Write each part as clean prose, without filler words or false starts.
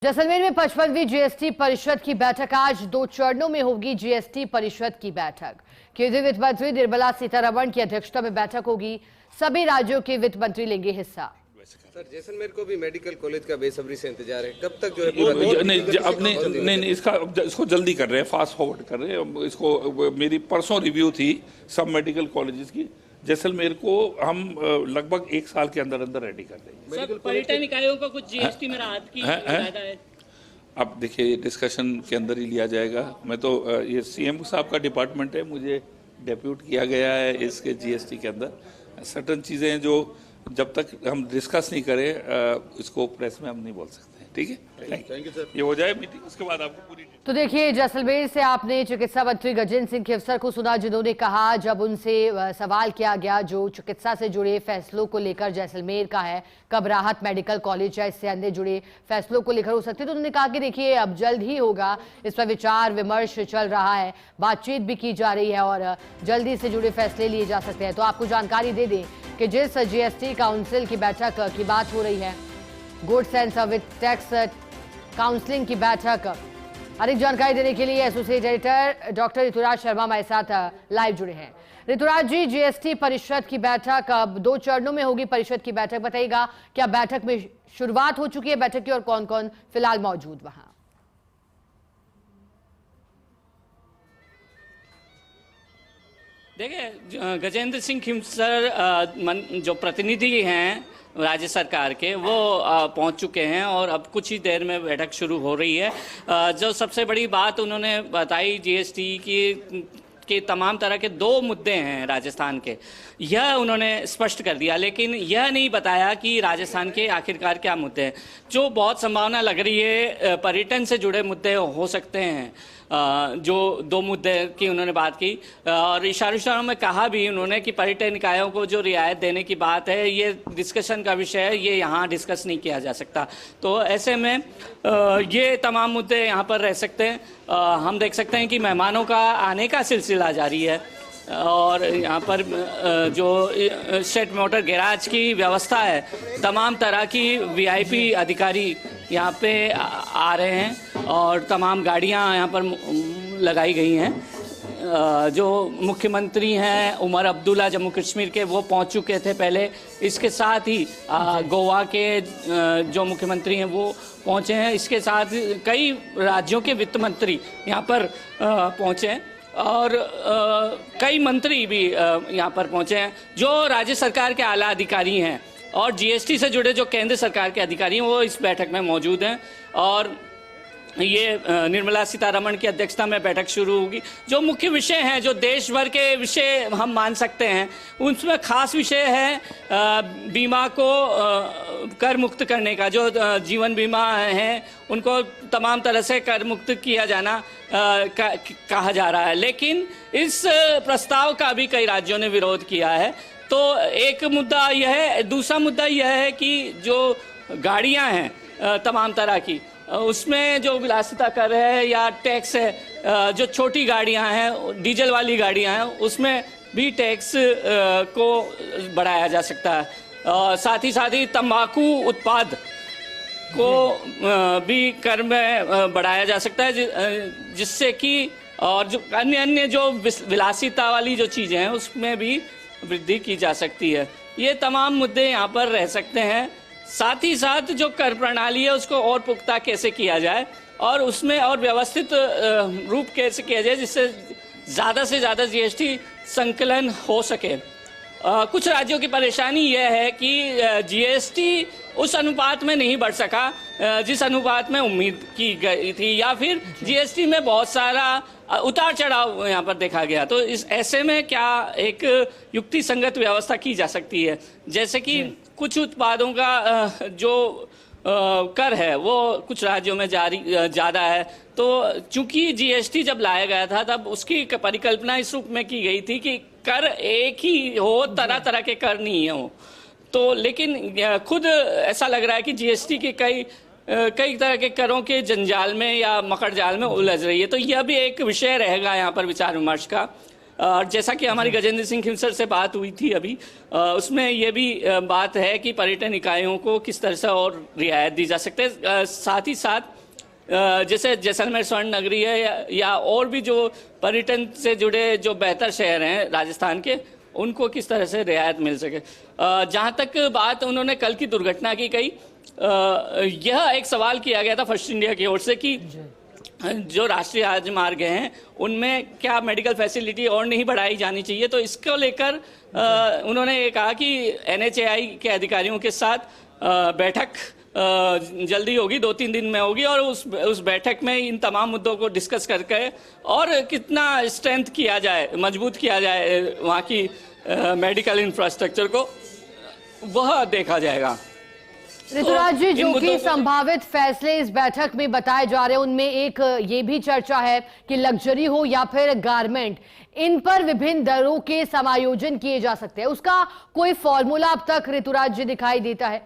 जैसलमेर में 55वीं जीएसटी परिषद की बैठक आज 2 चरणों में होगी। जीएसटी परिषद की बैठक केंद्रीय वित्त मंत्री निर्मला सीतारमण की अध्यक्षता में बैठक होगी। सभी राज्यों के वित्त मंत्री लेंगे हिस्सा। सर, जैसलमेर को भी मेडिकल कॉलेज का बेसब्री से इंतजार है, कब तक जो है पूरा नहीं इसको जल्दी कर रहे हैं, फास्ट फॉरवर्ड कर रहे हैं। इसको मेरी परसों रिव्यू थी सब मेडिकल कॉलेजेस की। जैसलमेर को हम लगभग 1 साल के अंदर अंदर रेडी कर देंगे। सर, पर्यटन इकाइयों को कुछ जीएसटी में राहत की इरादा है। अब देखिए डिस्कशन के अंदर ही लिया जाएगा। मैं तो ये सीएम साहब का डिपार्टमेंट है, मुझे डेप्यूट किया गया है इसके जीएसटी के अंदर। सर्टन चीज़ें जो जब तक हम डिस्कस नहीं करें इसको प्रेस में हम नहीं बोल सकते। ठीक है, थैंक यू सर। ये हो जाए मीटिंग, उसके बाद आपको पूरी। तो देखिए, जैसलमेर से आपने चिकित्सा मंत्री गजेंद्र सिंह खेवसर को सुना, जिन्होंने कहा जब उनसे सवाल किया गया जो चिकित्सा से जुड़े फैसलों को लेकर जैसलमेर का है, कब राहत मेडिकल कॉलेज या इससे अन्य जुड़े फैसलों को लेकर हो सकती है, तो उन्होंने कहा कि देखिए अब जल्द ही होगा, इस पर विचार विमर्श चल रहा है, बातचीत भी की जा रही है और जल्दी से जुड़े फैसले लिए जा सकते हैं। तो आपको जानकारी दे दें कि जिस जीएसटी काउंसिल की बैठक की बात हो रही है, goods and service tax counselling की बैठक, अधिक जानकारी देने के लिए associate editor doctor Rituraj Sharma हमारे साथ लाइव जुड़े हैं। ऋतुराज जी, जीएसटी परिषद की बैठक अब 2 चरणों में होगी। परिषद की बैठक बताइएगा, क्या बैठक में शुरुआत हो चुकी है बैठक की और कौन कौन फिलहाल मौजूद वहां? देखिए, गजेंद्र सिंह खेवसर जो प्रतिनिधि हैं राज्य सरकार के, वो पहुंच चुके हैं और अब कुछ ही देर में बैठक शुरू हो रही है। जो सबसे बड़ी बात उन्होंने बताई जीएसटी की तमाम तरह के 2 मुद्दे हैं राजस्थान के, यह उन्होंने स्पष्ट कर दिया, लेकिन यह नहीं बताया कि राजस्थान के आखिरकार क्या मुद्दे हैं। जो बहुत संभावना लग रही है पर्यटन से जुड़े मुद्दे हो सकते हैं, जो 2 मुद्दे की उन्होंने बात की और इशारों में कहा भी उन्होंने कि पर्यटन इकाइयों को जो रियायत देने की बात है, ये डिस्कशन का विषय है, ये यहाँ डिस्कस नहीं किया जा सकता। तो ऐसे में ये तमाम मुद्दे यहाँ पर रह सकते हैं। हम देख सकते हैं कि मेहमानों का आने का सिलसिला जारी है और यहाँ पर जो शेड मोटर गैराज की व्यवस्था है, तमाम तरह की वीआईपी अधिकारी यहाँ पे आ रहे हैं और तमाम गाड़ियाँ यहाँ पर लगाई गई हैं। जो मुख्यमंत्री हैं उमर अब्दुल्ला जम्मू कश्मीर के, वो पहुँच चुके थे पहले। इसके साथ ही गोवा के जो मुख्यमंत्री हैं वो पहुँचे हैं। इसके साथ कई राज्यों के वित्त मंत्री यहाँ पर पहुँचे हैं और कई मंत्री भी यहाँ पर पहुँचे हैं। जो राज्य सरकार के आला अधिकारी हैं और जीएसटी से जुड़े जो केंद्र सरकार के अधिकारी हैं, वो इस बैठक में मौजूद हैं और ये निर्मला सीतारमण की अध्यक्षता में बैठक शुरू होगी। जो मुख्य विषय हैं, जो देश भर के विषय हम मान सकते हैं, उनमें खास विषय है बीमा को कर मुक्त करने का। जो जीवन बीमा है उनको तमाम तरह से कर मुक्त किया जाना कहा जा रहा है, लेकिन इस प्रस्ताव का भी कई राज्यों ने विरोध किया है। तो एक मुद्दा यह है। दूसरा मुद्दा यह है कि जो गाड़ियां हैं तमाम तरह की, उसमें जो विलासिता कर है या टैक्स है, जो छोटी गाड़ियां हैं, डीजल वाली गाड़ियां हैं, उसमें भी टैक्स को बढ़ाया जा सकता है। साथ ही तंबाकू उत्पाद को भी कर में बढ़ाया जा सकता है, जिससे कि और जो अन्य जो विलासिता वाली जो चीज़ें हैं उसमें भी वृद्धि की जा सकती है। ये तमाम मुद्दे यहाँ पर रह सकते हैं। साथ ही साथ जो कर प्रणाली है उसको और पुख्ता कैसे किया जाए और उसमें और व्यवस्थित रूप कैसे किया जाए, जिससे ज़्यादा से ज़्यादा जीएसटी संकलन हो सके। कुछ राज्यों की परेशानी यह है कि जीएसटी उस अनुपात में नहीं बढ़ सका जिस अनुपात में उम्मीद की गई थी, या फिर जीएसटी में बहुत सारा उतार चढ़ाव यहाँ पर देखा गया। तो इस ऐसे में क्या एक युक्ति संगत व्यवस्था की जा सकती है, जैसे कि कुछ उत्पादों का जो कर है वो कुछ राज्यों में ज़्यादा है। तो चूंकि जीएसटी जब लाया गया था तब उसकी परिकल्पना इस रूप में की गई थी कि कर एक ही हो, तरह तरह के कर नहीं हो। तो लेकिन खुद ऐसा लग रहा है कि जीएसटी के कई तरह के करों के जंजाल में या मकड़ जाल में उलझ रही है। तो यह भी एक विषय रहेगा यहाँ पर विचार विमर्श का। और जैसा कि हमारी गजेंद्र सिंह खिमसर से बात हुई थी अभी, उसमें ये भी बात है कि पर्यटन इकाइयों को किस तरह से और रियायत दी जा सकती है। साथ ही साथ जैसे जैसलमेर स्वर्ण नगरी है या और भी जो पर्यटन से जुड़े जो बेहतर शहर हैं राजस्थान के, उनको किस तरह से रियायत मिल सके। जहाँ तक बात उन्होंने कल की दुर्घटना की कही, यह एक सवाल किया गया था फर्स्ट इंडिया की ओर से कि जो राष्ट्रीय राजमार्ग हैं उनमें क्या मेडिकल फैसिलिटी और नहीं बढ़ाई जानी चाहिए। तो इसको लेकर उन्होंने ये कहा कि NHAI के अधिकारियों के साथ बैठक जल्दी होगी, 2-3 दिन में होगी, और उस बैठक में इन तमाम मुद्दों को डिस्कस करके और कितना स्ट्रेंथ किया जाए, मजबूत किया जाए वहाँ की मेडिकल इंफ्रास्ट्रक्चर को, वह देखा जाएगा। ऋतुराज जी, जो कि संभावित फैसले इस बैठक में बताए जा रहे हैं उनमें एक ये भी चर्चा है कि लग्जरी हो या फिर गारमेंट, इन पर विभिन्न दरों के समायोजन किए जा सकते हैं। उसका कोई फॉर्मूला अब तक ऋतुराज जी दिखाई देता है?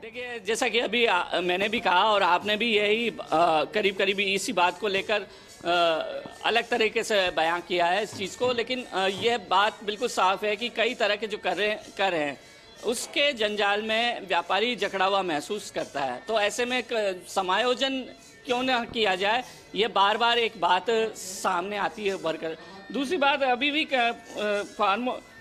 देखिए, जैसा कि अभी मैंने भी कहा और आपने भी यही करीब करीब इसी बात को लेकर अलग तरीके से बयां किया है इस चीज़ को, लेकिन यह बात बिल्कुल साफ है कि कई तरह के जो कर रहे हैं उसके जंजाल में व्यापारी जकड़ा हुआ महसूस करता है। तो ऐसे में समायोजन क्यों ना किया जाए, ये बार बार एक बात सामने आती है भरकर। दूसरी बात, अभी भी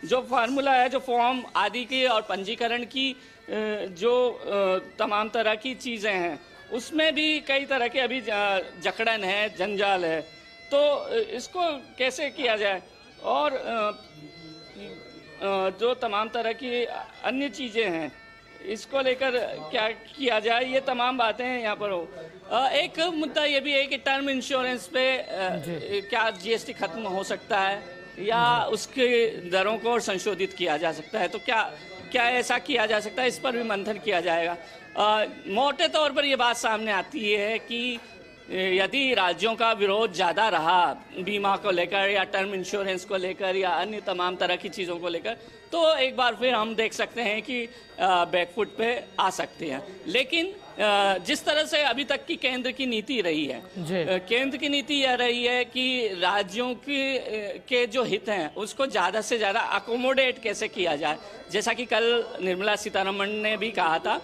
जो फार्मूला है, जो फॉर्म आदि की और पंजीकरण की जो तमाम तरह की चीज़ें हैं, उसमें भी कई तरह के अभी जकड़न है, जंजाल है। तो इसको कैसे किया जाए और जो तमाम तरह की अन्य चीज़ें हैं इसको लेकर क्या किया जाए, ये तमाम बातें यहाँ पर हो। एक मुद्दा ये भी है कि टर्म इंश्योरेंस पे क्या GST खत्म हो सकता है या उसके दरों को संशोधित किया जा सकता है। तो क्या ऐसा किया जा सकता है, इस पर भी मंथन किया जाएगा। मोटे तौर पर यह बात सामने आती है कि यदि राज्यों का विरोध ज़्यादा रहा बीमा को लेकर या टर्म इंश्योरेंस को लेकर या अन्य तमाम तरह की चीज़ों को लेकर, तो एक बार फिर हम देख सकते हैं कि बैकफुट पे आ सकते हैं। लेकिन जिस तरह से अभी तक की केंद्र की नीति रही है, केंद्र की नीति यह रही है कि राज्यों के जो हित हैं उसको ज़्यादा से ज़्यादा अकोमोडेट कैसे किया जाए। जैसा कि कल निर्मला सीतारमण ने भी कहा था,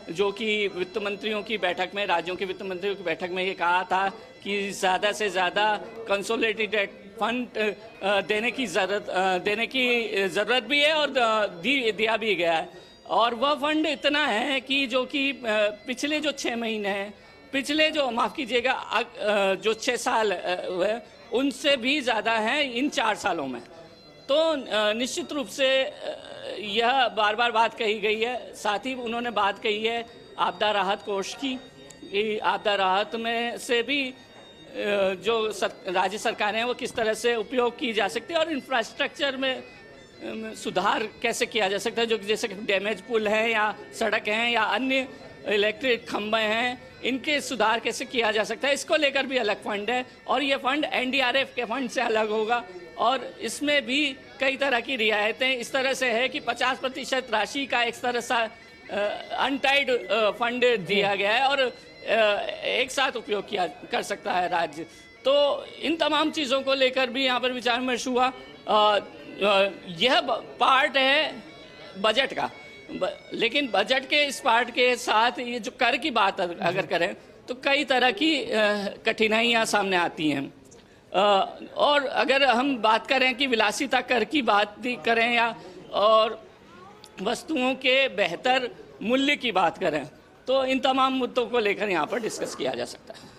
जो कि वित्त मंत्रियों की बैठक में, राज्यों के वित्त मंत्रियों की बैठक में ये कहा था कि ज़्यादा से ज़्यादा कंसोलिडेटेड फंड देने की ज़रूरत भी है और दिया भी गया है। और वह फंड इतना है कि जो कि पिछले जो 6 महीने हैं, पिछले जो माफ़ कीजिएगा जो 6 साल हुए, उनसे भी ज़्यादा हैं इन 4 सालों में। तो निश्चित रूप से यह बार बार बात कही गई है। साथ ही उन्होंने बात कही है आपदा राहत कोष की, आपदा राहत में से भी जो राज्य सरकारें हैं वो किस तरह से उपयोग की जा सकती है और इंफ्रास्ट्रक्चर में सुधार कैसे किया जा सकता है, जो जैसे डैमेज पुल हैं या सड़क हैं या अन्य इलेक्ट्रिक खंभे हैं, इनके सुधार कैसे किया जा सकता है। इसको लेकर भी अलग फंड है और ये फंड NDRF के फंड से अलग होगा और इसमें भी कई तरह की रियायतें इस तरह से है कि 50% राशि का एक तरह सा अनटाइड फंड दिया गया है और एक साथ उपयोग किया कर सकता है राज्य। तो इन तमाम चीज़ों को लेकर भी यहाँ पर विचार विमर्श हुआ। यह पार्ट है बजट का, लेकिन बजट के इस पार्ट के साथ ये जो कर की बात अगर करें तो कई तरह की कठिनाइयाँ सामने आती हैं। और अगर हम बात करें कि विलासिता कर की बात करें या और वस्तुओं के बेहतर मूल्य की बात करें, तो इन तमाम मुद्दों को लेकर यहाँ पर डिस्कस किया जा सकता है।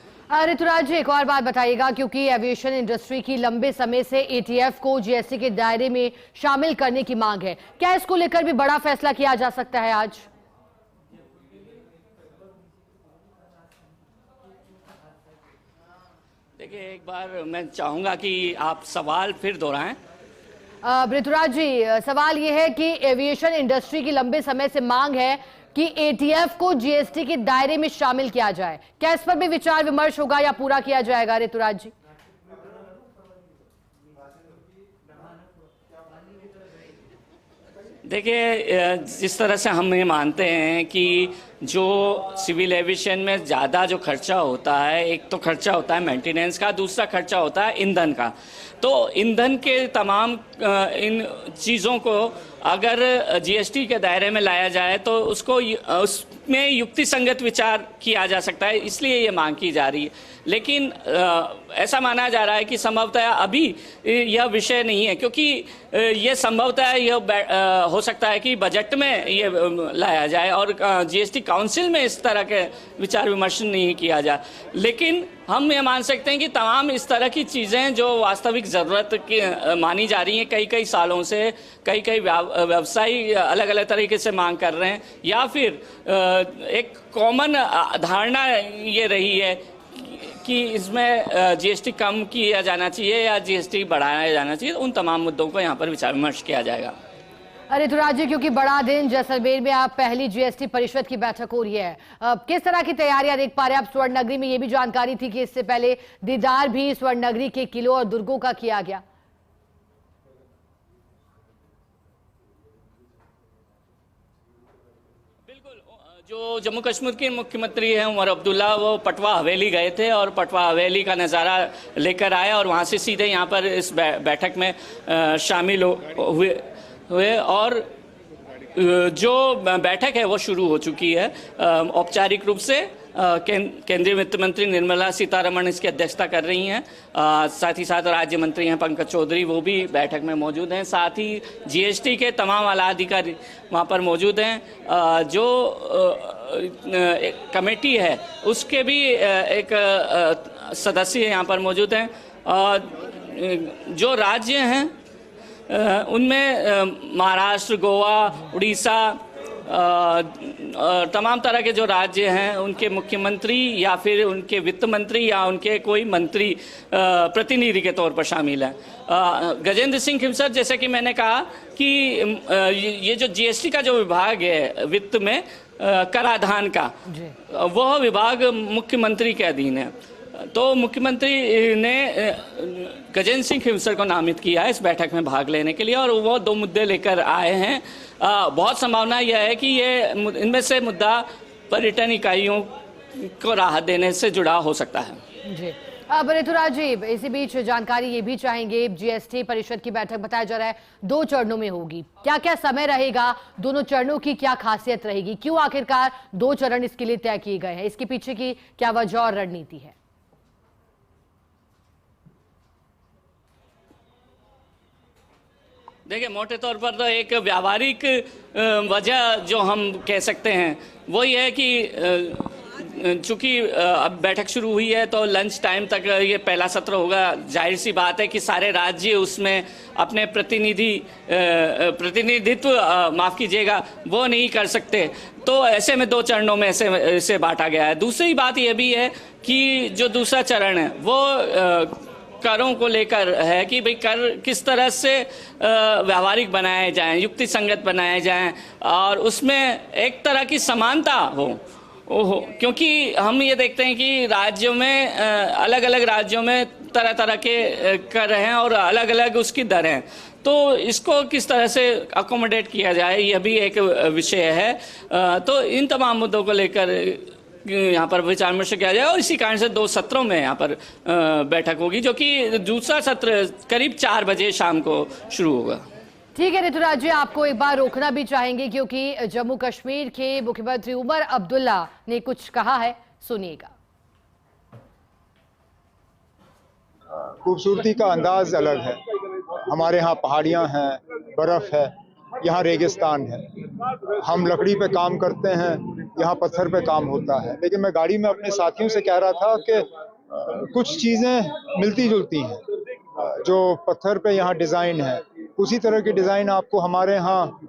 ऋतुराज जी, एक और बात बताइएगा, क्योंकि एविएशन इंडस्ट्री की लंबे समय से ATF को GST के दायरे में शामिल करने की मांग है, क्या इसको लेकर भी बड़ा फैसला किया जा सकता है आज? देखिए, एक बार मैं चाहूंगा कि आप सवाल फिर दोहराएं। ऋतुराज जी, सवाल ये है कि एविएशन इंडस्ट्री की लंबे समय से मांग है कि ATF को GST के दायरे में शामिल किया जाए, क्या इस पर भी विचार विमर्श होगा या पूरा किया जाएगा ऋतुराज जी? देखिए, जिस तरह से हम ये मानते हैं कि जो सिविल एविएशन में ज़्यादा जो खर्चा होता है, एक तो खर्चा होता है मेंटेनेंस का, दूसरा खर्चा होता है ईंधन का। तो ईंधन के तमाम इन चीज़ों को अगर जीएसटी के दायरे में लाया जाए तो उसमें युक्ति संगत विचार किया जा सकता है, इसलिए ये मांग की जा रही है। लेकिन ऐसा माना जा रहा है कि संभवतः अभी यह विषय नहीं है, क्योंकि ये संभवतः यह हो सकता है कि बजट में ये लाया जाए और जीएसटी काउंसिल में इस तरह के विचार विमर्श नहीं किया जाए। लेकिन हम ये मान सकते हैं कि तमाम इस तरह की चीज़ें जो वास्तविक ज़रूरत की मानी जा रही हैं, कई सालों से कई व्यवसायी अलग अलग तरीके से मांग कर रहे हैं, या फिर एक कॉमन धारणा ये रही है कि इसमें जीएसटी कम किया जाना चाहिए या जीएसटी बढ़ाया जाना चाहिए। उन तमाम मुद्दों को यहाँ पर विचार विमर्श किया जाएगा। ऋतुराज जी, क्योंकि बड़ा दिन जैसलमेर में आप पहली जीएसटी परिषद की बैठक हो रही है, किस तरह की तैयारियां देख पा रहे हैं आप? स्वर्ण नगरी में ये भी जानकारी थी कि इससे पहले दीदार भी स्वर्ण नगरी के किलों और दुर्गों का किया गया। जो जम्मू कश्मीर के मुख्यमंत्री हैं उमर अब्दुल्ला, वो पटवा हवेली गए थे और पटवा हवेली का नज़ारा लेकर आए और वहाँ से सीधे यहाँ पर इस बैठक में शामिल हुए और जो बैठक है वो शुरू हो चुकी है औपचारिक रूप से। केंद्रीय वित्त मंत्री निर्मला सीतारमण इसकी अध्यक्षता कर रही हैं। साथ ही साथ राज्य मंत्री हैं पंकज चौधरी, वो भी बैठक में मौजूद हैं। साथ ही जीएसटी के तमाम आला अधिकारी वहाँ पर मौजूद हैं। जो एक कमेटी है उसके भी एक सदस्य यहाँ पर मौजूद हैं। जो राज्य हैं उनमें महाराष्ट्र, गोवा, उड़ीसा, तमाम तरह के जो राज्य हैं उनके मुख्यमंत्री या फिर उनके वित्त मंत्री या उनके कोई मंत्री प्रतिनिधि के तौर पर शामिल हैं। गजेंद्र सिंह खिमसर, जैसे कि मैंने कहा कि ये जो जीएसटी का जो विभाग है वित्त में कराधान का, वह विभाग मुख्यमंत्री के अधीन है। तो मुख्यमंत्री ने गजेंद्र सिंह खिमसर को नामित किया है इस बैठक में भाग लेने के लिए और वो दो मुद्दे लेकर आए हैं। बहुत संभावना यह है कि ये इनमें से मुद्दा पर्यटन इकाइयों को राहत देने से जुड़ा हो सकता है। जी, अब ऋतुराज जी, इसी बीच जानकारी ये भी चाहेंगे, जीएसटी परिषद की बैठक बताया जा रहा है 2 चरणों में होगी, क्या क्या समय रहेगा, दोनों चरणों की क्या खासियत रहेगी, क्यों आखिरकार 2 चरण इसके लिए तय किए गए हैं, इसके पीछे की क्या वजह और रणनीति है? देखिए, मोटे तौर पर तो एक व्यावहारिक वजह जो हम कह सकते हैं वो ये है कि चूंकि अब बैठक शुरू हुई है तो लंच टाइम तक ये पहला सत्र होगा। जाहिर सी बात है कि सारे राज्य उसमें अपने प्रतिनिधित्व माफ़ कीजिएगा वो नहीं कर सकते, तो ऐसे में 2 चरणों में ऐसे बांटा गया है। दूसरी बात ये भी है कि जो दूसरा चरण है वो करों को लेकर है कि भाई कर किस तरह से व्यावहारिक बनाए जाएं, युक्ति संगत बनाए जाएं और उसमें एक तरह की समानता हो। क्योंकि हम ये देखते हैं कि राज्यों में अलग अलग राज्यों में तरह तरह के कर हैं और अलग अलग उसकी दर हैं, तो इसको किस तरह से अकोमोडेट किया जाए यह भी एक विषय है। तो इन तमाम मुद्दों को लेकर यहाँ पर विचार विमर्श किया जाए और इसी कारण से 2 सत्रों में यहाँ पर बैठक होगी, जो कि दूसरा सत्र करीब 4 बजे शाम को शुरू होगा। ठीक है ऋतुराज जी, आपको एक बार रोकना भी चाहेंगे क्योंकि जम्मू कश्मीर के मुख्यमंत्री उमर अब्दुल्ला ने कुछ कहा है, सुनिएगा। खूबसूरती का अंदाज अलग है। हमारे यहाँ पहाड़ियाँ हैं, बर्फ है, यहाँ रेगिस्तान है। हम लकड़ी पे काम करते हैं, यहाँ पत्थर पे काम होता है। लेकिन मैं गाड़ी में अपने साथियों से कह रहा था कि कुछ चीज़ें मिलती जुलती हैं। जो पत्थर पे यहाँ डिज़ाइन है उसी तरह की डिज़ाइन आपको हमारे यहाँ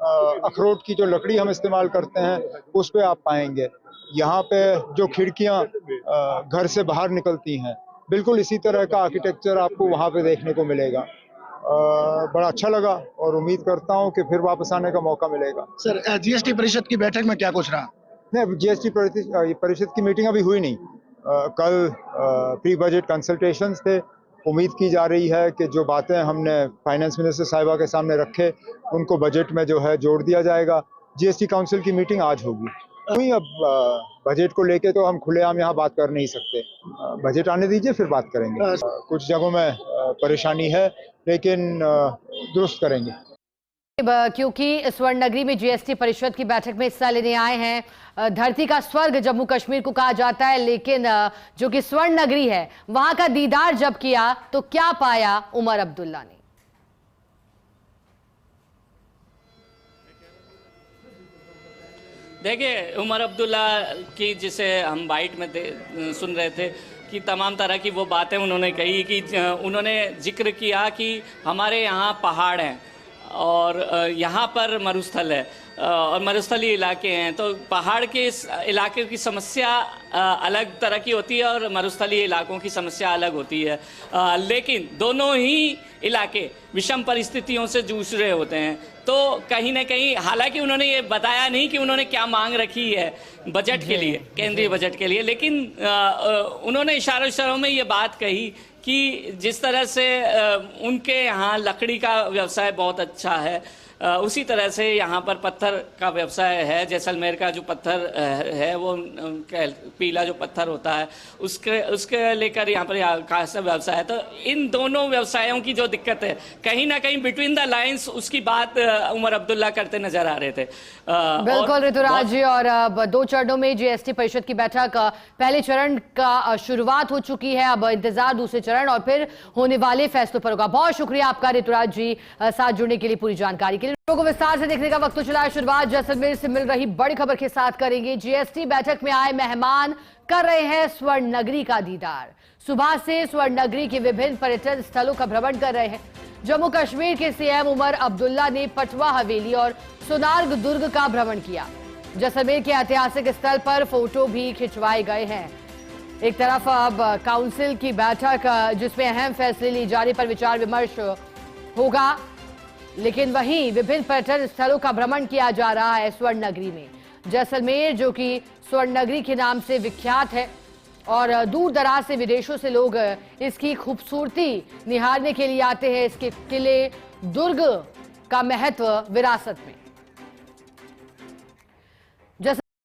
अखरोट की जो लकड़ी हम इस्तेमाल करते हैं उस पे आप पाएंगे। यहाँ पे जो खिड़कियाँ घर से बाहर निकलती हैं, बिल्कुल इसी तरह का आर्किटेक्चर आपको वहाँ पे देखने को मिलेगा। बड़ा अच्छा लगा और उम्मीद करता हूँ कि फिर वापस आने का मौका मिलेगा। सर, जीएसटी परिषद की बैठक में क्या कुछ रहा? नहीं, जीएसटी परिषद की मीटिंग अभी हुई नहीं। कल प्री बजट कंसल्टेशंस थे। उम्मीद की जा रही है कि जो बातें हमने फाइनेंस मिनिस्टर साहिबा के सामने रखे उनको बजट में जो है जोड़ दिया जाएगा। जीएसटी काउंसिल की मीटिंग आज होगी। नहीं, अब बजट को लेके तो हम खुलेआम यहाँ बात कर नहीं सकते। बजट आने दीजिए, फिर बात करेंगे। कुछ जगहों में परेशानी है, लेकिन दुरुस्त करेंगे। क्योंकि स्वर्ण नगरी में जीएसटी परिषद की बैठक में हिस्सा लेने आए हैं। धरती का स्वर्ग जम्मू कश्मीर को कहा जाता है, लेकिन जो कि स्वर्ण नगरी है वहां का दीदार जब किया तो क्या पाया उमर अब्दुल्ला ने। देखिए, उमर अब्दुल्ला की जिसे हम बाइट में सुन रहे थे कि तमाम तरह की वो बातें उन्होंने कही कि उन्होंने जिक्र किया कि हमारे यहाँ पहाड़ हैं और यहाँ पर मरुस्थल है और मरुस्थलीय इलाके हैं, तो पहाड़ के इस इलाके की समस्या अलग तरह की होती है और मरुस्थलीय इलाकों की समस्या अलग होती है, लेकिन दोनों ही इलाके विषम परिस्थितियों से जूझ रहे होते हैं। तो कहीं ना कहीं, हालांकि उन्होंने ये बताया नहीं कि उन्होंने क्या मांग रखी है बजट के लिए, केंद्रीय बजट के लिए, लेकिन उन्होंने इशारों में ये बात कही कि जिस तरह से उनके यहाँ लकड़ी का व्यवसाय बहुत अच्छा है, उसी तरह से यहाँ पर पत्थर का व्यवसाय है। जैसलमेर का जो पत्थर है वो पीला जो पत्थर होता है उसके लेकर यहाँ पर खासा व्यवसाय है। तो इन दोनों व्यवसायों की जो दिक्कत है, कहीं ना कहीं बिटवीन द लाइंस उसकी बात उमर अब्दुल्ला करते नजर आ रहे थे। बिल्कुल ऋतुराज जी, और अब 2 चरणों में जीएसटी परिषद की बैठक, पहले चरण का शुरुआत हो चुकी है, अब इंतजार दूसरे चरण और फिर होने वाले फैसलों पर होगा। बहुत शुक्रिया आपका ऋतुराज जी, साथ जुड़ने के लिए, पूरी जानकारी के लिए। को विस्तार से देखने का वक्त तो चला है। शुरुआत जैसलमेर से मिल रही बड़ी खबर के साथ करेंगे। जीएसटी बैठक में आए मेहमान कर रहे हैं स्वर्ण नगरी का दीदार। सुबह से स्वर्ण नगरी के विभिन्न पर्यटन स्थलों का भ्रमण कर रहे हैं। जम्मू कश्मीर के सीएम उमर अब्दुल्ला ने पटवा हवेली और सोनार्ग दुर्ग का भ्रमण किया। जैसलमेर के ऐतिहासिक स्थल पर फोटो भी खिंचवाए गए हैं। एक तरफ अब काउंसिल की बैठक जिसमें अहम फैसले लिए जाने पर विचार विमर्श होगा, लेकिन वहीं विभिन्न पर्यटन स्थलों का भ्रमण किया जा रहा है स्वर्ण नगरी में। जैसलमेर जो कि स्वर्ण नगरी के नाम से विख्यात है और दूर दराज से विदेशों से लोग इसकी खूबसूरती निहारने के लिए आते हैं। इसके किले, दुर्ग का महत्व विरासत में।